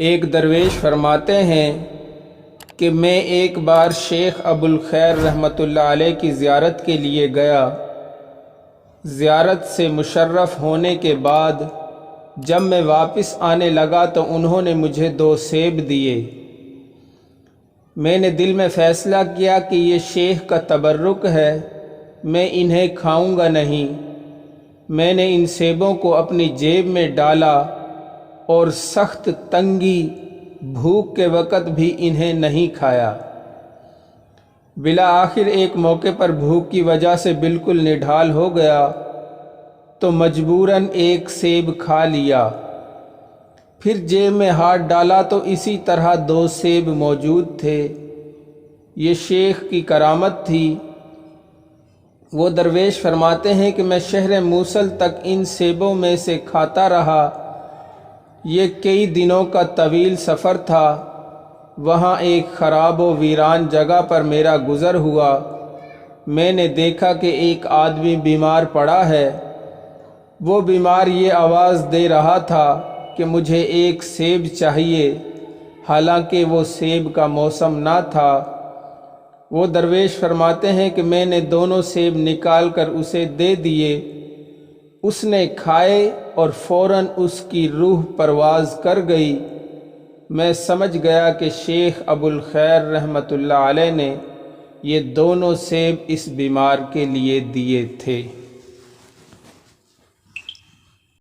ایک درویش فرماتے ہیں کہ میں ایک بار شیخ ابوالخیر رحمۃ اللہ علیہ کی زیارت کے لیے گیا۔ زیارت سے مشرف ہونے کے بعد جب میں واپس آنے لگا تو انہوں نے مجھے 2 سیب دیے۔ میں نے دل میں فیصلہ کیا کہ یہ شیخ کا تبرک ہے، میں انہیں کھاؤں گا نہیں۔ میں نے ان سیبوں کو اپنی جیب میں ڈالا اور سخت تنگی بھوک کے وقت بھی انہیں نہیں کھایا۔ بالآخر ایک موقع پر بھوک کی وجہ سے بالکل نڈھال ہو گیا تو مجبوراً 1 سیب کھا لیا۔ پھر جیب میں ہاتھ ڈالا تو اسی طرح 2 سیب موجود تھے۔ یہ شیخ کی کرامت تھی۔ وہ درویش فرماتے ہیں کہ میں شہر موصل تک ان سیبوں میں سے کھاتا رہا۔ یہ کئی دنوں کا طویل سفر تھا۔ وہاں ایک خراب و ویران جگہ پر میرا گزر ہوا۔ میں نے دیکھا کہ ایک آدمی بیمار پڑا ہے۔ وہ بیمار یہ آواز دے رہا تھا کہ مجھے 1 سیب چاہیے، حالانکہ وہ سیب کا موسم نہ تھا۔ وہ درویش فرماتے ہیں کہ میں نے دونوں سیب نکال کر اسے دے دیے۔ اس نے کھائے اور فوراً اس کی روح پرواز کر گئی۔ میں سمجھ گیا کہ شیخ ابوالخیر رحمۃ اللہ علیہ نے یہ دونوں سیب اس بیمار کے لیے دیے تھے۔